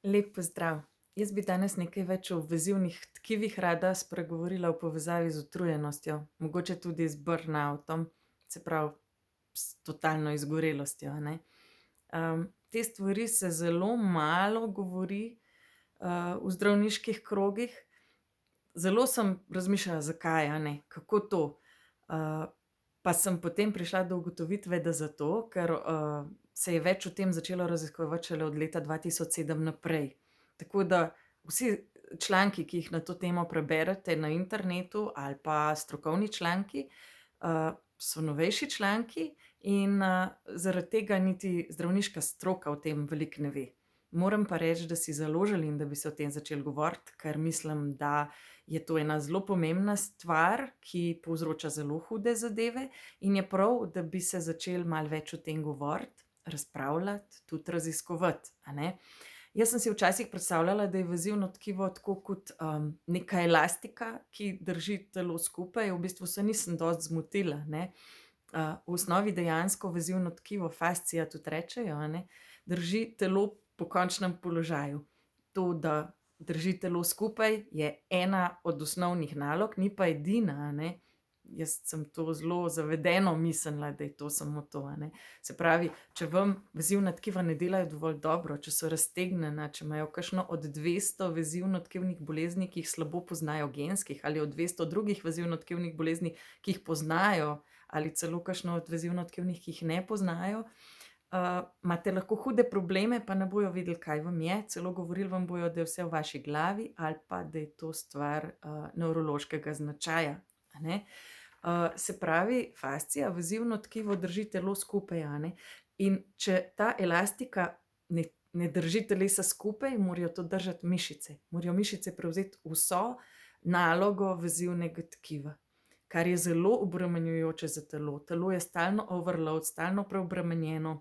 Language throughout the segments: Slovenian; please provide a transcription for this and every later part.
Lep pozdrav. Jaz bi danes nekaj več o vezivnih tkivih rada spregovorila v povezavi z utrujenostjo, mogoče tudi z burnoutom, se pravi s totalno izgorelostjo, a ne. Te stvari se zelo malo govori, v zdravniških krogih. Zelo sem razmišljala, zakaj, a ne, kako to. Pa sem potem prišla do ugotovitve, da zato, ker, se je več o tem začelo raziskovati šele od leta 2007 naprej. Tako da vsi članki, ki jih na to temo preberete na internetu ali pa strokovni članki, so novejši članki in, zaradi tega niti zdravniška stroka o tem veliko ne ve. Moram pa reči, da si zelo želim, da bi se o tem začelo govoriti, ker mislim, da je to ena zelo pomembna stvar, ki povzroča zelo hude zadeve in je prav, da bi se začelo malo več o tem govoriti, razpravljati, tudi raziskovati, a ne. Jaz sem si včasih predstavljala, da je vezivno tkivo tako kot, neka elastika, ki drži telo skupaj, v bistvu se nisem dosti zmotila, ne. V osnovi dejansko vezivno tkivo, fascia tudi rečejo, a ne, drži telo v pokončnem položaju. To, da drži telo skupaj, je ena od osnovnih nalog, ni pa edina, a ne. Jaz sem to zelo zavedeno mislila, da je to samo to, a ne. Se pravi, če vam vezivna tkiva ne delajo dovolj dobro, če so raztegnjena, če imajo kakšno od 200 vezivnotkivnih bolezni, ki jih slabo poznajo, genskih, ali od 200 drugih vezivnotkivnih bolezni, ki jih poznajo, ali celo kakšno od vezivnotkivnih, ki jih ne poznajo, imate lahko hude probleme, pa ne bojo vedeli, kaj vam je, celo govorili vam bojo, da je vse v vaši glavi ali pa da je to stvar, nevrološkega značaja, a ne. Se pravi, fascia, vezivno tkivo drži telo skupaj, a ne, in če ta elastika ne drži telesa skupaj, morajo to držati mišice. Morajo mišice prevzeti vso nalogo vezivnega tkiva, kar je zelo obremenjujoče za telo. Telo je stalno overload, stalno preobremenjeno,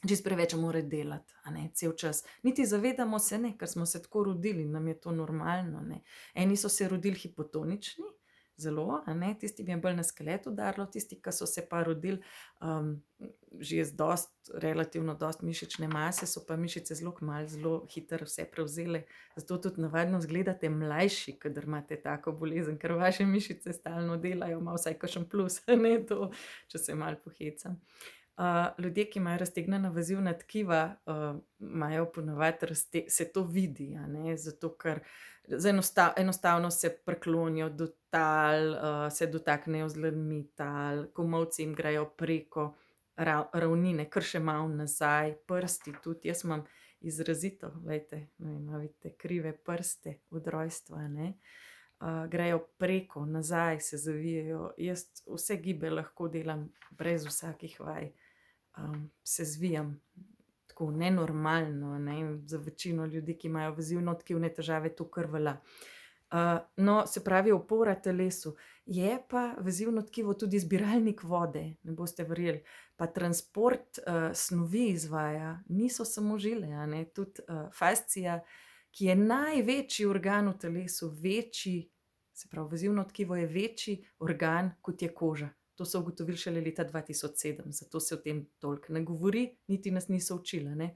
čisto preveč mora delati, a ne, cel čas. Niti zavedamo se ne, ker smo se tako rodili, nam je to normalno, ne. Eni so se rodili hipotonični, zelo, a ne, tistim je bolj na skelet udarilo, tisti, ki so se pa rodili, že z relativno dosti mišične mase, so pa mišice zelo kmalu, zelo hitro vse prevzele, zato tudi navadno izgledate mlajši, kadar imate tako bolezen, ker vaše mišice stalno delajo, ima vsaj kakšen plus, a ne, to, če se malo pohecam. Ljudje, ki imajo raztegnjena vezivna tkiva, imajo po navadi se to vidi, a ne, zato ker enostavno se priklonijo do tal, se dotaknejo z dlanmi tal, komolci jim grejo preko ravnine, kar še malo nazaj, prsti tudi, jaz imam izrazito, glejte, ne vem, a vidite, krive prste od rojstva, a ne. Grejo preko, nazaj se zavijejo, jaz vse gibe lahko delam brez vsakih vaj. Se zvijam tako nenormalno, ne, in za večino ljudi, ki imajo vezivnotkivne težave, to kar velja. No, se pravi, opora telesu. Je pa vezivno tkivo tudi zbiralnik vode, ne boste verjeli, pa transport, snovi izvaja, niso samo žile, a ne, tudi, fascia, ki je največji organ v telesu, večji, se pravi, vezivno tkivo je večji organ, kot je koža. To so ugotovili šele leta 2007, zato se o tem toliko ne govori, niti nas niso učili, a ne.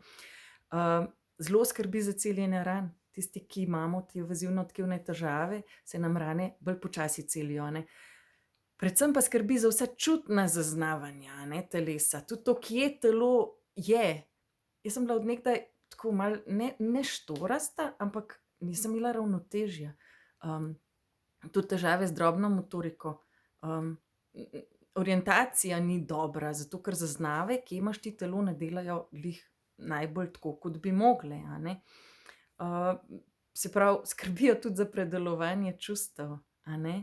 Zelo skrbi za celjenje ran. Tisti, ki imamo te vezivnotkivne težave, se nam rane bolj počasi celijo, a ne. Predvsem pa skrbi za vsa čutna zaznavanja, a ne, telesa, tudi to, kje telo je. Jaz sem bila od nekdaj tako malo ne štorasta, ampak nisem imela ravnotežja. Tudi težave z drobno motoriko, orientacija ni dobra, zato ker zaznave, kje imaš ti telo, ne delajo glih najbolj tako, kot bi mogle, a ne. Se pravi, skrbijo tudi za predelovanje čustev, a ne.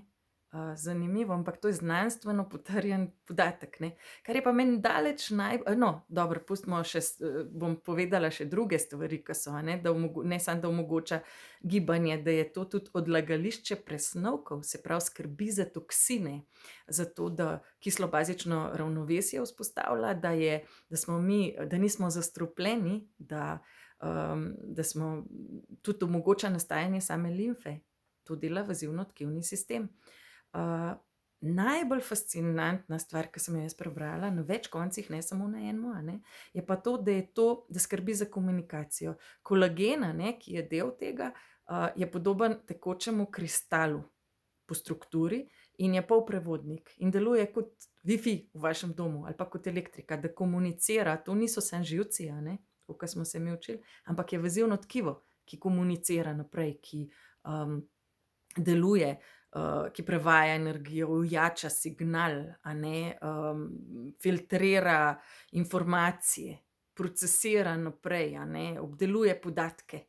Zanimivo, ampak to je znanstveno potrjen podatek, ne. Kar je pa meni daleč no, dobro, pustimo še bom povedala še druge stvari, ke so, a ne, da ne samo, da omogoča gibanje, da je to tudi odlagališče presnovkov, se pravi, skrbi za toksine, zato da kislo-bazično ravnovesje vzpostavlja, da nismo zastrupljeni, da smo tudi omogoča nastajanje same limfe. To dela vezivnotkivni sistem. najbolj fascinantna stvar, ki sem jo jaz prebrala na več koncih, ne samo na enem, a ne, je pa to, da skrbi za komunikacijo. Kolagen, a ne, ki je del tega, je podoben tekočemu kristalu po strukturi in je polprevodnik in deluje kot Wi-Fi v vašem domu ali pa kot elektrika, da komunicira. To niso samo živci, a ne, tako kot smo se mi učili, ampak je vezivno tkivo, ki komunicira naprej, ki deluje, ki prevaja energijo, ojača signal, a ne, filtrira informacije, procesira naprej, a ne, obdeluje podatke.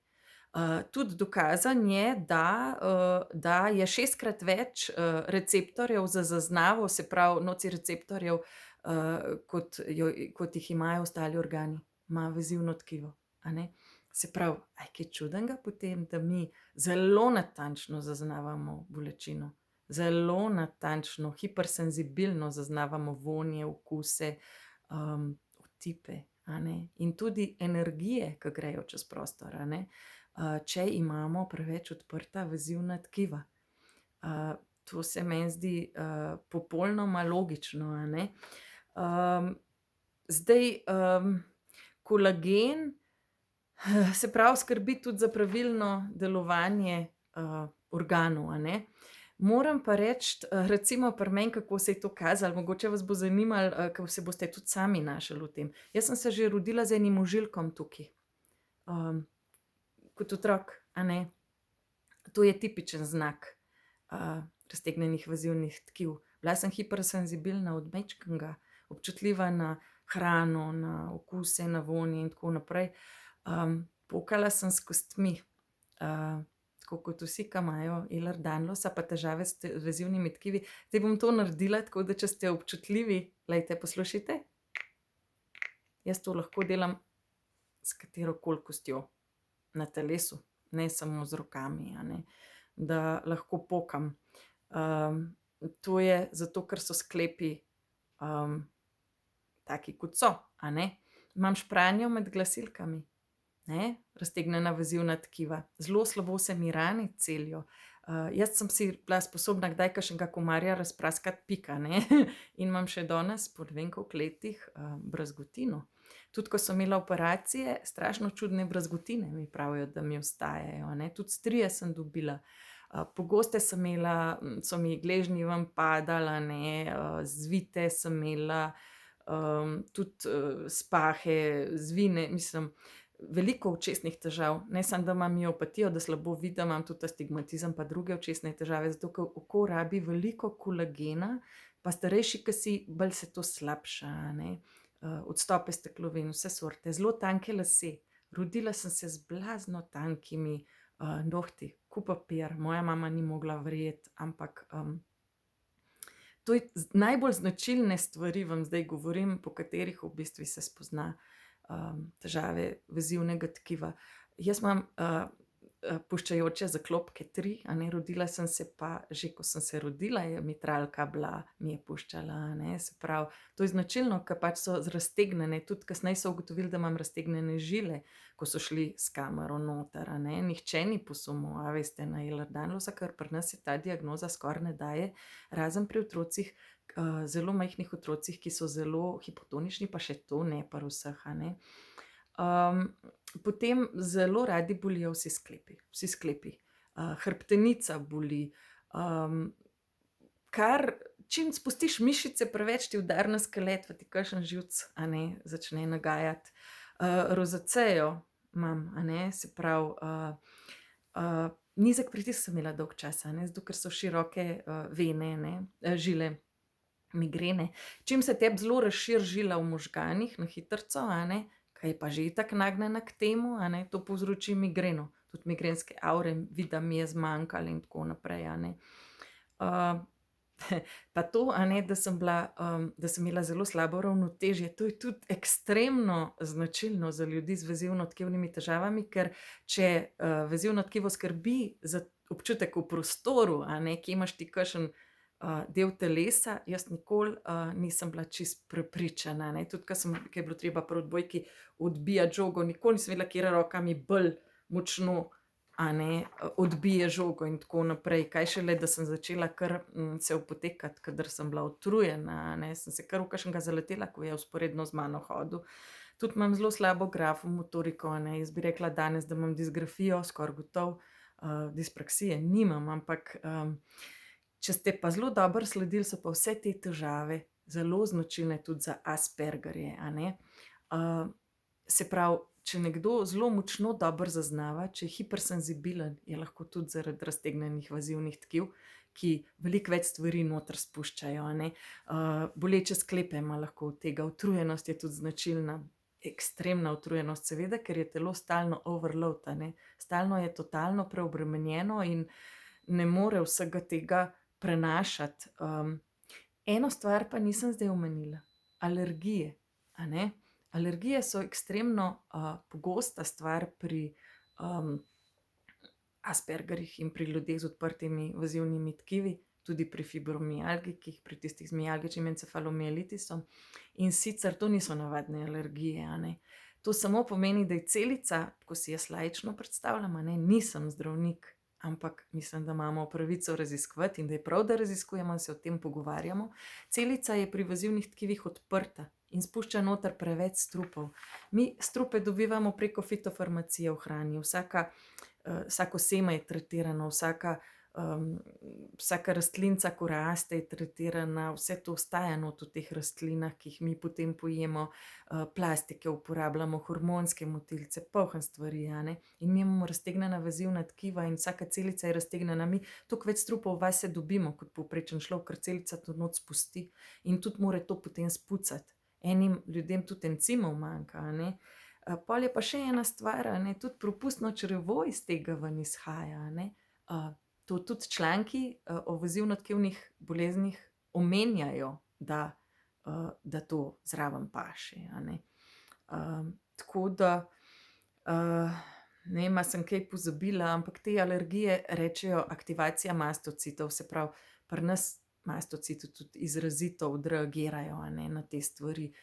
Tudi dokazano je, da je 6-krat več, receptorjev za zaznavo, se pravi nociceptorjev, kot jih imajo ostali organi, ima vezivno tkivo, a ne. Se pravi, a je kaj čudnega potem, da mi zelo natančno zaznavamo bolečino, zelo natančno, hipersenzibilno zaznavamo vonje, okuse, otipe, a ne, in tudi energije, ki grejo čez prostor, a ne, če imamo preveč odprta vezivna tkiva. To se meni zdi, popolnoma logično, a ne. Zdaj, kolagen, se pravi, skrbi tudi za pravilno delovanje, organov, a ne. Moram pa reči, recimo pri meni, kako se je to kazalo, mogoče vas bo zanimalo, ko se boste tudi sami našli v tem. Jaz sem se že rodila z enim ožilkom tukaj, kot otrok, a ne. To je tipičen znak, raztegnjenih vezivnih tkiv. Bila sem hipersenzibilna od majčkenega, občutljiva na hrano, na okuse, na vonje in tako naprej. Pokala sem s kostmi, tako kot vsi, ki imajo Ehlers-Danlosa pa težave s vezivnimi tkivi. Zdaj bom to naredila tako, da če ste občutljivi, glejte, poslušajte. Jaz to lahko delam s katerokoli kostjo na telesu, ne samo z rokami, a ne, da lahko pokam. To je zato, ker so sklepi, taki, kot so, a ne. Imam špranjo med glasilkami, ne, raztegnjena vezivna tkiva. Zelo slabo se mi rane celijo. Jaz sem si bila sposobna kdaj kakšnega komarja razpraskati, pika, ne, in imam še danes po ne vem koliko letih, brazgotino. Tudi ko sem imela operacije, strašno čudne brazgotine, mi pravijo, da mi ostajajo, a ne, tudi strije sem dobila. Pogoste sem imela, so mi gležnji ven padali, a ne, zvite sem imela, tudi, spahe, zvine, mislim, veliko očesnih težav, ne samo, da imam miopatijo, da slabo vidim, imam tudi astigmatizem pa druge očesne težave, zato ker oko rabi veliko kolagena, pa starejši, ke si, bolj se to slabša, a ne. Odstope steklovin, vse sorte, zelo tanke lase. Rodila sem se z blazno tankimi, nohti, ko papir, moja mama ni mogla verjeti, ampak, to je najbolj značilne stvari, vam zdaj govorim, po katerih v bistvu se spozna, težave vezivnega tkiva. Jaz imam, puščajoče zaklopke 3, a ne, rodila sem se pa, že ko sem se rodila, je mitralka bila, mi je puščala, a ne, se pravi, to je značilno, ker pač so raztegnjene, tudi kasneje so ugotovili, da imam raztegnjene žile, ko so šli s kamero noter, a ne, nihče ni posumil, a veste, na Ehlers-Danlosa, ker pri nas se ta diagnoza skoraj ne daje, razen pri otrocih, zelo majhnih otrocih, ki so zelo hipotonični, pa še to ne pri vseh, a ne. Potem zelo radi bolijo vsi sklepi. Hrbtenica boli, čim spustiš mišice preveč, ti udari na skelet, pa ti kakšen živec, a ne, začne nagajati. Rozacejo imam, a ne, se pravi, nizek pritisk sem imela dolgo časa, a ne, zato ker so široke, vene, ne, žile. Migrene. Čim se tebi zelo razširi žila v možganih na hitrico, a ne, ke je pa že itak nagnjena k temu, a ne, to povzroči migreno. Tudi migrenske avre, vida mi je zmanjkalo in tako naprej, a ne. Pa to, a ne, da sem bila, da sem imela zelo slabo ravnotežje, to je tudi ekstremno značilno za ljudi z vezivno-tkivnimi težavami, ker če, vezivno tkivo skrbi za občutek v prostoru, a ne, kje imaš ti kakšen, del telesa, jaz nikoli, nisem bila čisto prepričana, ne, tudi ke je bilo treba pri odbojki odbijati žogo, nikoli nisem vedela, katera roka mi bolj močno a ne, odbije žogo in tako naprej. Kaj šele, da sem začela kar se opotekati, kadar sem bila utrujena, a ne, sem se kar v kakšnega zaletela, ko je vzporedno z mano hodil. Tudi imam zelo slabo grafomotoriko, a ne, jaz bi rekla danes, da imam disgrafijo, skoraj gotovo, dispraksije nimam, ampak če ste pa zelo dobro sledili, so pa vse te težave zelo značilne tudi za Aspergerje, a ne. Se pravi, če nekdo zelo močno dobro zaznava, če je hipersenzibilen, je lahko tudi zaradi raztegnjenih vezivnih tkiv, ki veliko več stvari noter spuščajo, a ne. Boleče sklepe ima lahko od tega, utrujenost je tudi značilna, ekstremna utrujenost seveda, ker je telo stalno overload, a ne. Stalno je totalno preobremenjeno in ne more vsega tega prenašati. Eno stvar pa nisem zdaj omenila, alergije, a ne. Alergije so ekstremno pogosta stvar pri Aspergerjih in pri ljudeh z odprtimi vezivnimi tkivi, tudi pri fibromialgikih, pri tistih z mialgičnim encefalomielitisom. In sicer to niso navadne alergije, a ne. To samo pomeni, da je celica, ko si jaz laično predstavljam, a ne, nisem zdravnik, ampak mislim, da imamo pravico raziskovati in da je prav, da raziskujemo in se o tem pogovarjamo. Celica je pri vezivnih tkivih odprta in spušča noter preveč strupov. Mi strupe dobivamo preko fitofarmacije v hrani, vsako seme je tretirano, vsaka rastlinca, ko raste, je tretirana, vse to ostaja not v teh rastlinah, ki jih mi potem pojemo, plastike uporabljamo, hormonske motilce, polno stvari, a ne. In mi imamo raztegnjena vezivna tkiva in vsaka celica je raztegnjena, mi toliko več strupov vase dobimo kot povprečen človek, ker celica to not spusti in tudi more to potem spucati. Enim ljudem tudi encimov manjka, a ne. Pol je pa še ena stvar, a ne, tudi propustno črevo iz tega ven izhaja, a ne. To tudi članki o vezivno-tkivnih boleznih omenjajo, da to zraven paše, a ne. Tako da, ne vem, a sem kaj pozabila, ampak te alergije rečejo aktivacija mastocitov, se pravi, pri nas mastociti tudi izrazito odreagirajo, a ne, na te stvari.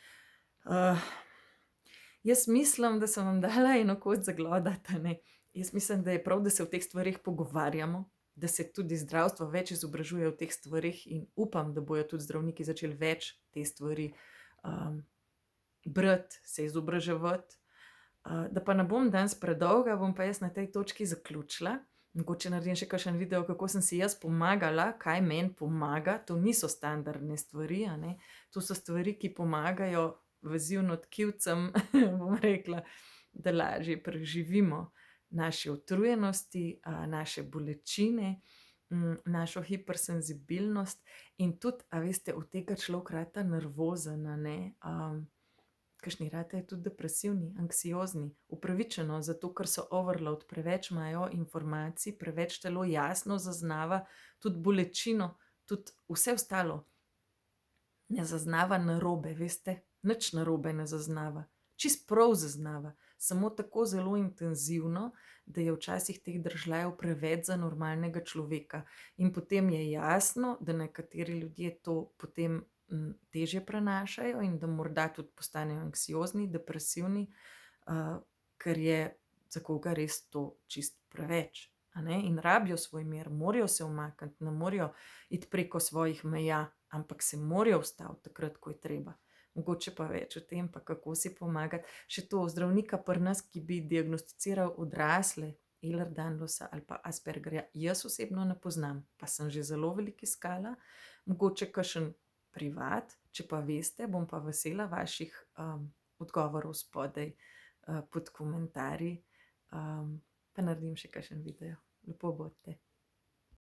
Jaz mislim, da sem vam dala eno kost za glodati, a ne. Jaz mislim, da je prav, da se o teh stvareh pogovarjamo, da se tudi zdravstvo več izobražuje o teh stvareh in upam, da bojo tudi zdravniki začeli več te stvari brati, se izobraževati. Da pa ne bom danes predolga, bom pa jaz na tej točki zaključila. Mogoče naredim še kakšen video, kako sem si jaz pomagala, kaj meni pomaga. To niso standardne stvari, a ne. To so stvari, ki pomagajo vezivno-tkivcem, bom rekla, da lažje preživimo naše utrujenosti, naše bolečine, našo hipersenzibilnost in tudi, a veste, od tega človek rata nervozen, a ne. Kakšni ratajo tudi depresivni, anksiozni, upravičeno, zato ker so overload, preveč imajo informacij, preveč telo jasno zaznava tudi bolečino, tudi vse ostalo. Ne zaznava narobe, veste, nič narobe ne zaznava, čisto prav zaznava, samo tako zelo intenzivno, da je včasih teh držljajev preveč za normalnega človeka. In potem je jasno, da nekateri ljudje to potem težje prenašajo in da morda tudi postanejo anksiozni, depresivni, ker je za koga res to čisto preveč, a ne, in rabijo svoj mir, morajo se umakniti, ne morajo iti preko svojih meja, ampak se morajo ustaviti takrat, ko je treba. Mogoče pa več o tem, pa kako si pomagati. Še to, zdravnika pri nas, ki bi diagnosticiral odrasle Ehlers-Danlosa ali pa Aspergerja, jaz osebno ne poznam, pa sem že zelo veliko iskala, mogoče kakšen privat, če pa veste, bom pa vesela vaših odgovorov spodaj pod komentarji, pa naredim še kakšen video. Lepo bodite.